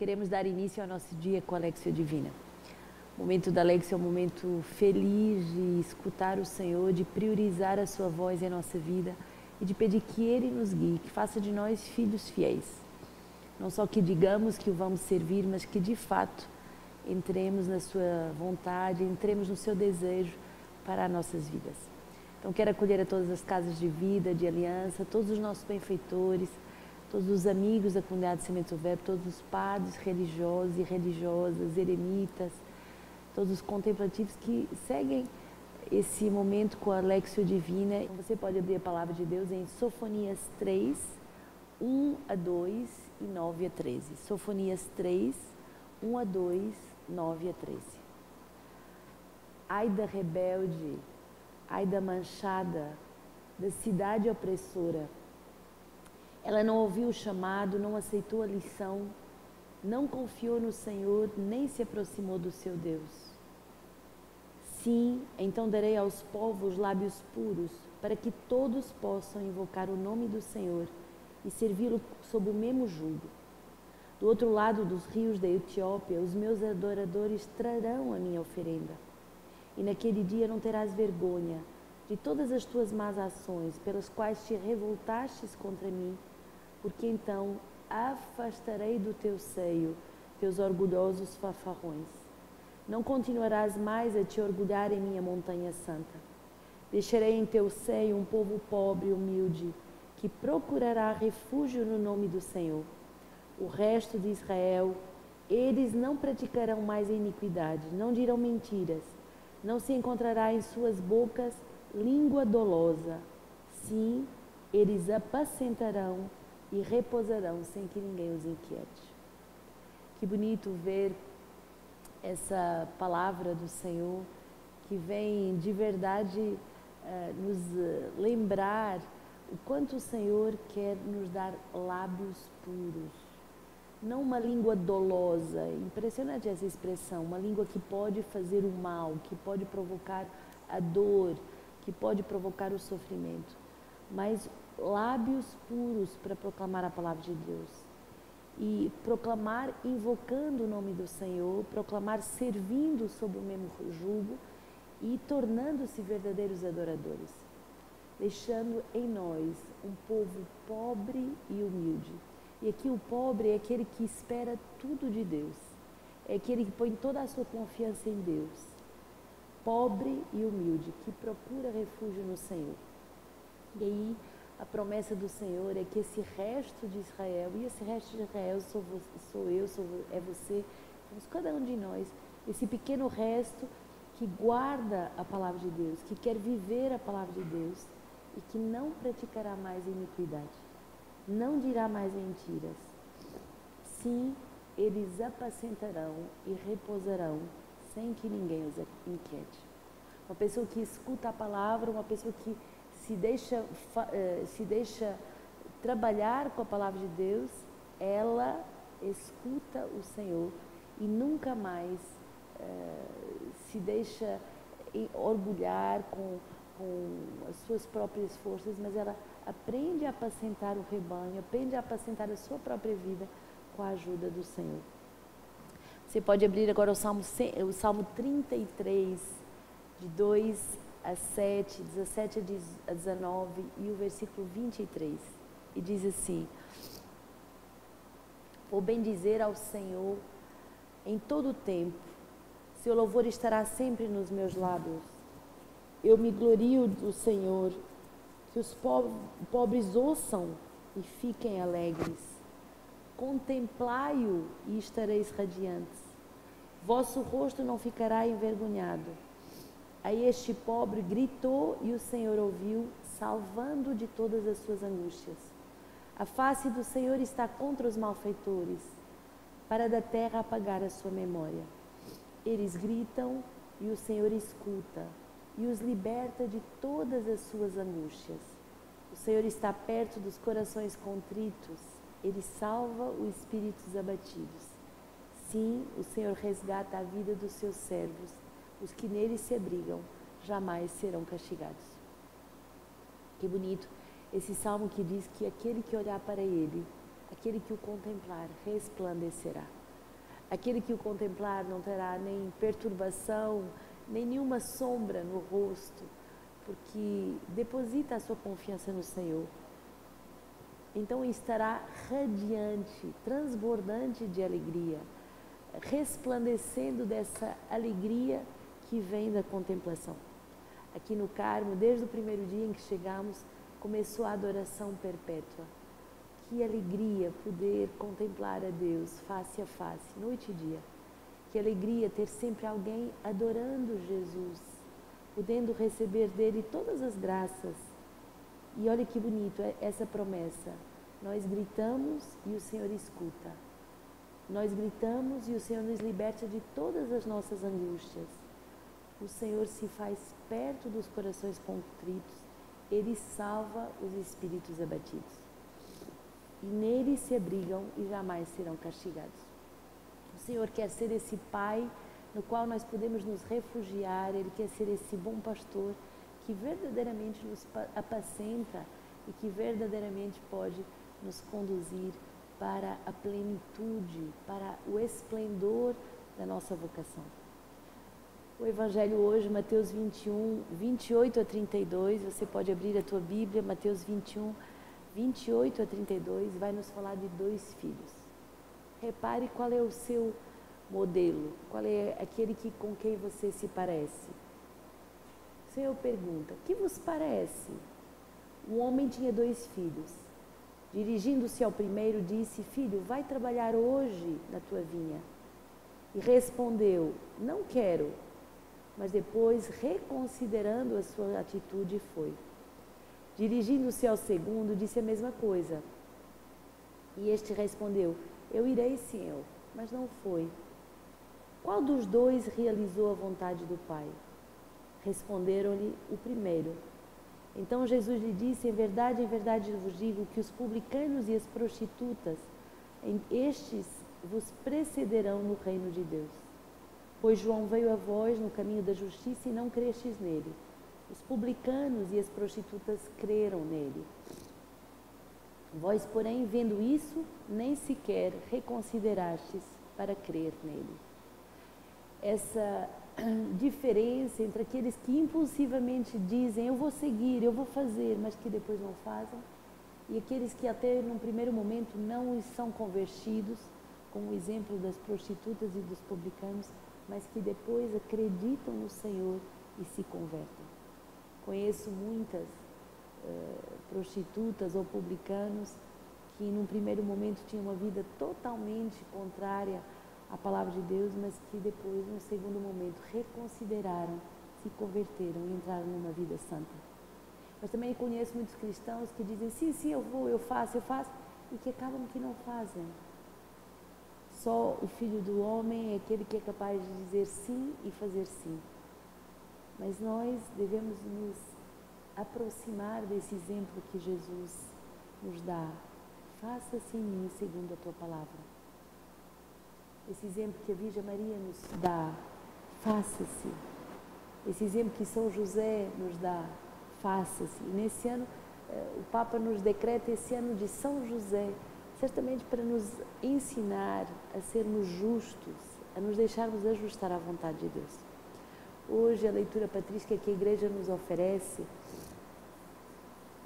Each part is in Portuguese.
Queremos dar início ao nosso dia com a Lexio Divina. O momento da Lexio é um momento feliz de escutar o Senhor, de priorizar a sua voz em nossa vida e de pedir que Ele nos guie, que faça de nós filhos fiéis. Não só que digamos que o vamos servir, mas que de fato entremos na sua vontade, entremos no seu desejo para as nossas vidas. Então quero acolher a todas as casas de vida, de aliança, todos os nossos benfeitores, todos os amigos da comunidade Semente do Verbo, todos os padres religiosos e religiosas, eremitas, todos os contemplativos que seguem esse momento com a Lexio Divina. Você pode abrir a Palavra de Deus em Sofonias 3, 1 a 2 e 9 a 13. Sofonias 3, 1 a 2, 9 a 13. Ai da rebelde, ai da manchada, da cidade opressora. Ela não ouviu o chamado, não aceitou a lição, não confiou no Senhor, nem se aproximou do seu Deus. Sim, então darei aos povos lábios puros, para que todos possam invocar o nome do Senhor e servi-lo sob o mesmo jugo. Do outro lado dos rios da Etiópia, os meus adoradores trarão a minha oferenda. E naquele dia não terás vergonha de todas as tuas más ações, pelas quais te revoltastes contra mim, porque então afastarei do teu seio teus orgulhosos fanfarrões. Não continuarás mais a te orgulhar em minha montanha santa. Deixarei em teu seio um povo pobre e humilde, que procurará refúgio no nome do Senhor. O resto de Israel, eles não praticarão mais a iniquidade, não dirão mentiras, não se encontrará em suas bocas língua dolosa. Sim, eles apacentarão e repousarão sem que ninguém os inquiete. Que bonito ver essa palavra do Senhor que vem de verdade nos lembrar o quanto o Senhor quer nos dar lábios puros. Não uma língua dolosa, impressionante essa expressão, uma língua que pode fazer o mal, que pode provocar a dor, que pode provocar o sofrimento, mas lábios puros para proclamar a palavra de Deus e proclamar invocando o nome do Senhor, proclamar servindo sob o mesmo jugo e tornando-se verdadeiros adoradores, deixando em nós um povo pobre e humilde. E aqui o pobre é aquele que espera tudo de Deus, é aquele que põe toda a sua confiança em Deus, pobre e humilde, que procura refúgio no Senhor. E aí a promessa do Senhor é que esse resto de Israel, e esse resto de Israel é você, somos cada um de nós, esse pequeno resto que guarda a palavra de Deus, que quer viver a palavra de Deus e que não praticará mais iniquidade, não dirá mais mentiras. Sim, eles apacentarão e repousarão sem que ninguém os inquiete. Uma pessoa que escuta a palavra, uma pessoa que se deixa trabalhar com a palavra de Deus, ela escuta o Senhor e nunca mais se deixa orgulhar com as suas próprias forças, mas ela aprende a apacentar o rebanho, aprende a apacentar a sua própria vida com a ajuda do Senhor. Você pode abrir agora o Salmo 33, de 2 a 7, 17 a 19 e o versículo 23. E diz assim: vou bendizer ao Senhor em todo o tempo, seu louvor estará sempre nos meus lábios. Eu me glorio do Senhor, que os pobres ouçam e fiquem alegres. Contemplai-o e estareis radiantes. Vosso rosto não ficará envergonhado. Aí este pobre gritou e o Senhor ouviu, salvando de todas as suas angústias. A face do Senhor está contra os malfeitores, para da terra apagar a sua memória. Eles gritam e o Senhor escuta e os liberta de todas as suas angústias. O Senhor está perto dos corações contritos, Ele salva os espíritos abatidos. Sim, o Senhor resgata a vida dos seus servos. Os que nele se abrigam jamais serão castigados. Que bonito esse salmo que diz que aquele que olhar para ele, aquele que o contemplar, resplandecerá. Aquele que o contemplar não terá nem perturbação, nem nenhuma sombra no rosto, porque deposita a sua confiança no Senhor. Então estará radiante, transbordante de alegria, resplandecendo dessa alegria que vem da contemplação. Aqui no Carmo, desde o primeiro dia em que chegamos, começou a adoração perpétua. Que alegria poder contemplar a Deus face a face, noite e dia. Que alegria ter sempre alguém adorando Jesus, podendo receber dele todas as graças. E olha que bonito essa promessa. Nós gritamos e o Senhor escuta. Nós gritamos e o Senhor nos liberta de todas as nossas angústias. O Senhor se faz perto dos corações contritos. Ele salva os espíritos abatidos. E nele se abrigam e jamais serão castigados. O Senhor quer ser esse Pai no qual nós podemos nos refugiar. Ele quer ser esse bom pastor que verdadeiramente nos apacenta e que verdadeiramente pode nos conduzir para a plenitude, para o esplendor da nossa vocação. O Evangelho hoje, Mateus 21, 28 a 32, você pode abrir a tua Bíblia, Mateus 21, 28 a 32, vai nos falar de 2 filhos. Repare qual é o seu modelo, qual é aquele com quem você se parece. O Senhor pergunta, que vos parece? Um homem tinha 2 filhos. Dirigindo-se ao primeiro, disse, filho, vai trabalhar hoje na tua vinha. E respondeu, não quero. Mas depois, reconsiderando a sua atitude, foi. Dirigindo-se ao segundo, disse a mesma coisa. E este respondeu, eu irei, Senhor, mas não foi. Qual dos 2 realizou a vontade do Pai? Responderam-lhe o primeiro. Então Jesus lhe disse, em verdade vos digo que os publicanos e as prostitutas, estes vos precederão no reino de Deus. Pois João veio a vós no caminho da justiça e não crestes nele. Os publicanos e as prostitutas creram nele. Vós, porém, vendo isso, nem sequer reconsiderastes para crer nele. Essa diferença entre aqueles que impulsivamente dizem eu vou seguir, eu vou fazer, mas que depois não fazem, e aqueles que até num primeiro momento não são convertidos, como o exemplo das prostitutas e dos publicanos, mas que depois acreditam no Senhor e se convertem. Conheço muitas prostitutas ou publicanos que num primeiro momento tinham uma vida totalmente contrária à palavra de Deus, mas que depois, num segundo momento, reconsideraram, se converteram e entraram numa vida santa. Mas também conheço muitos cristãos que dizem, sim, eu vou, eu faço, e que acabam que não fazem. Só o Filho do Homem é aquele que é capaz de dizer sim e fazer sim. Mas nós devemos nos aproximar desse exemplo que Jesus nos dá. Faça-se em mim segundo a tua palavra. Esse exemplo que a Virgem Maria nos dá, faça-se. Esse exemplo que São José nos dá, faça-se. E nesse ano, o Papa nos decreta esse ano de São José, certamente para nos ensinar a sermos justos, a nos deixarmos ajustar à vontade de Deus. Hoje, a leitura patrística que a Igreja nos oferece,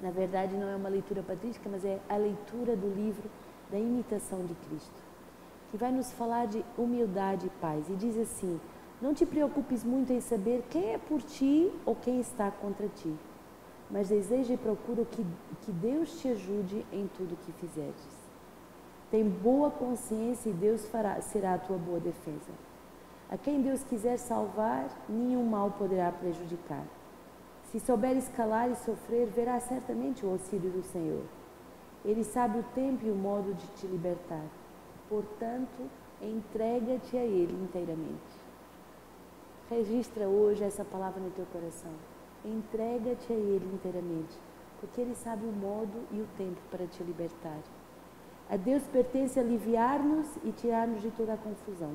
na verdade não é uma leitura patrística, mas é a leitura do livro da imitação de Cristo, que vai nos falar de humildade e paz. E diz assim, não te preocupes muito em saber quem é por ti ou quem está contra ti, mas deseja e procura que Deus te ajude em tudo o que fizeres. Tem boa consciência e Deus será a tua boa defesa. A quem Deus quiser salvar, nenhum mal poderá prejudicar. Se souberes calar e sofrer, verás certamente o auxílio do Senhor. Ele sabe o tempo e o modo de te libertar. Portanto, entrega-te a Ele inteiramente. Registra hoje essa palavra no teu coração. Entrega-te a Ele inteiramente, porque Ele sabe o modo e o tempo para te libertar. A Deus pertence aliviar-nos e tirar-nos de toda a confusão.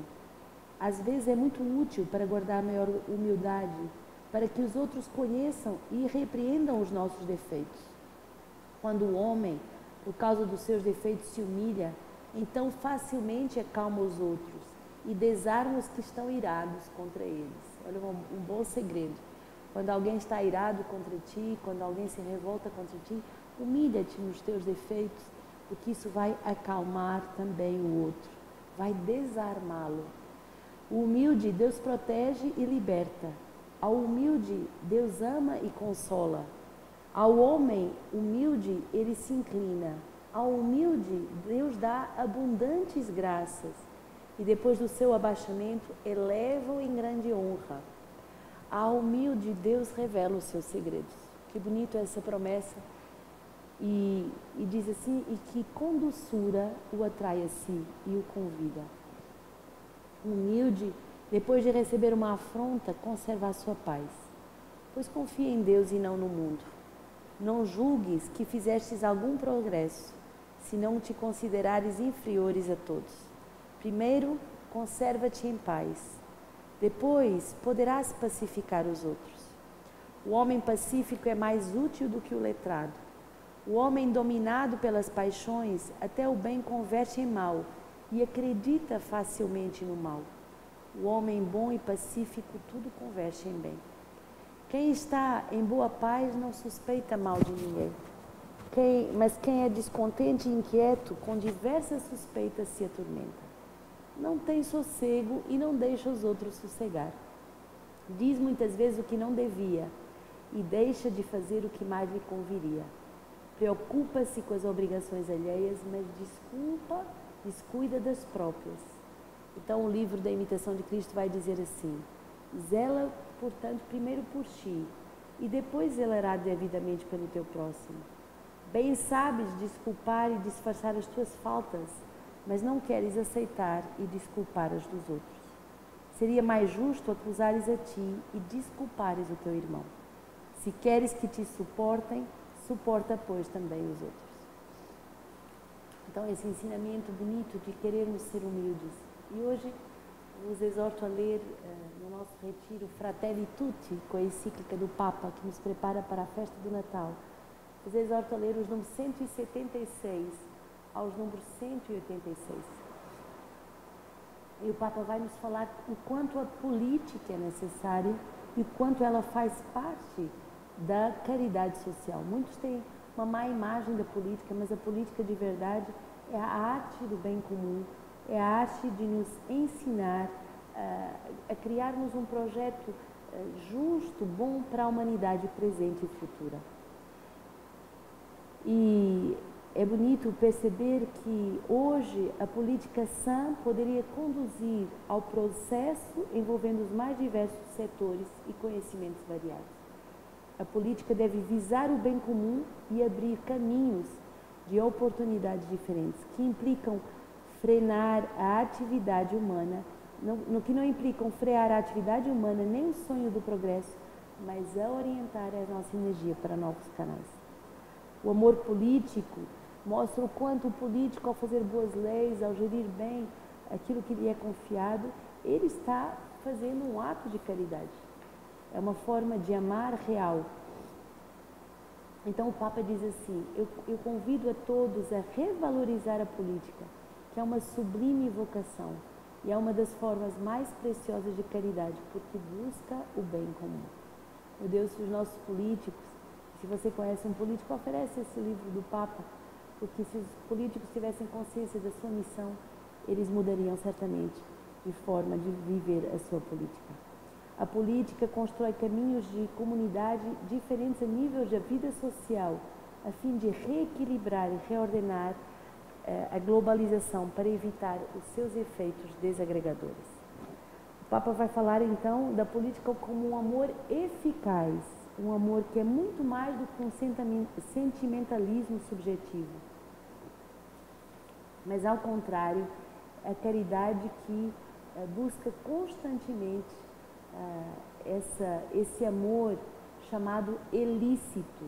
Às vezes é muito útil para guardar maior humildade, para que os outros conheçam e repreendam os nossos defeitos. Quando o homem, por causa dos seus defeitos, se humilha, então facilmente acalma os outros e desarma os que estão irados contra eles. Olha, um bom segredo. Quando alguém está irado contra ti, quando alguém se revolta contra ti, humilha-te nos teus defeitos, porque isso vai acalmar também o outro, vai desarmá-lo. O humilde, Deus protege e liberta. Ao humilde, Deus ama e consola. Ao homem humilde, ele se inclina. Ao humilde, Deus dá abundantes graças. E depois do seu abaixamento, eleva-o em grande honra. Ao humilde, Deus revela os seus segredos. Que bonito é essa promessa. E diz assim, e que com doçura o atrai a si e o convida. Humilde, depois de receber uma afronta, conserva a sua paz. Pois confia em Deus e não no mundo. Não julgues que fizestes algum progresso, se não te considerares inferiores a todos. Primeiro, conserva-te em paz. Depois, poderás pacificar os outros. O homem pacífico é mais útil do que o letrado. O homem dominado pelas paixões, até o bem converte em mal e acredita facilmente no mal. O homem bom e pacífico tudo converte em bem. Quem está em boa paz não suspeita mal de ninguém. Mas quem é descontente e inquieto, com diversas suspeitas se atormenta. Não tem sossego e não deixa os outros sossegar. Diz muitas vezes o que não devia e deixa de fazer o que mais lhe conviria. Preocupa-se com as obrigações alheias, mas descuida das próprias. Então o livro da Imitação de Cristo vai dizer assim: zela, portanto, primeiro por ti e depois zelará devidamente pelo teu próximo. Bem sabes desculpar e disfarçar as tuas faltas, mas não queres aceitar e desculpar as dos outros. Seria mais justo acusares a ti e desculpares o teu irmão. Se queres que te suportem, suporta, pois, também os outros. Então, esse ensinamento bonito de querermos ser humildes. E hoje vos exorto a ler no nosso retiro Fratelli Tutti, com a encíclica do Papa, que nos prepara para a festa do Natal. Vos exorto a ler os números 176 aos números 186. E o Papa vai nos falar o quanto a política é necessária e o quanto ela faz parte da caridade social. Muitos têm uma má imagem da política, mas a política de verdade é a arte do bem comum, é a arte de nos ensinar a criarmos um projeto justo, bom para a humanidade presente e futura. E é bonito perceber que hoje a política sã poderia conduzir ao processo envolvendo os mais diversos setores e conhecimentos variados. A política deve visar o bem comum e abrir caminhos de oportunidades diferentes, que implicam frear a atividade humana, no que não implicam frear a atividade humana nem o sonho do progresso, mas a orientar a nossa energia para novos canais. O amor político mostra o quanto o político, ao fazer boas leis, ao gerir bem aquilo que lhe é confiado, ele está fazendo um ato de caridade. É uma forma de amar real. Então o Papa diz assim: eu convido a todos a revalorizar a política, que é uma sublime vocação e é uma das formas mais preciosas de caridade, porque busca o bem comum. Meu Deus, se os nossos políticos, se você conhece um político, oferece esse livro do Papa, porque se os políticos tivessem consciência da sua missão, eles mudariam certamente de forma de viver a sua política. A política constrói caminhos de comunidade diferentes a nível da vida social, a fim de reequilibrar e reordenar a globalização para evitar os seus efeitos desagregadores. O Papa vai falar então da política como um amor eficaz, um amor que é muito mais do que um sentimentalismo subjetivo, mas ao contrário, a caridade que busca constantemente esse amor chamado ilícito,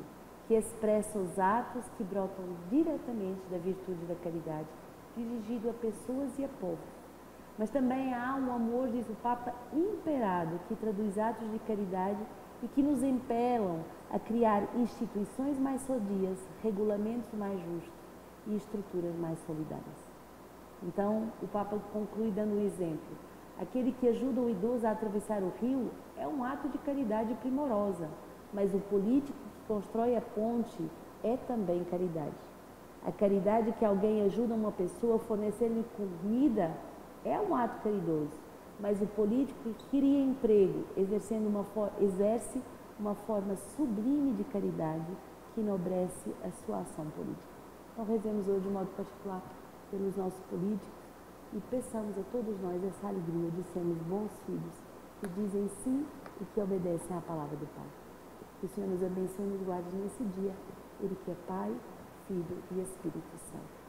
que expressa os atos que brotam diretamente da virtude da caridade, dirigido a pessoas e a povos. Mas também há um amor, diz o Papa, imperado, que traduz atos de caridade e que nos impelam a criar instituições mais sadias, regulamentos mais justos e estruturas mais solidárias. Então, o Papa conclui dando um exemplo. Aquele que ajuda o idoso a atravessar o rio é um ato de caridade primorosa, mas o político que constrói a ponte é também caridade. A caridade que alguém ajuda uma pessoa fornecendo comida é um ato caridoso, mas o político que cria emprego exerce uma forma sublime de caridade que enobrece a sua ação política. Então, rezemos hoje de modo particular pelos nossos políticos e peçamos a todos nós essa alegria de sermos bons filhos que dizem sim e que obedecem à palavra do Pai. Que o Senhor nos abençoe e nos guarde nesse dia, Ele que é Pai, Filho e Espírito Santo.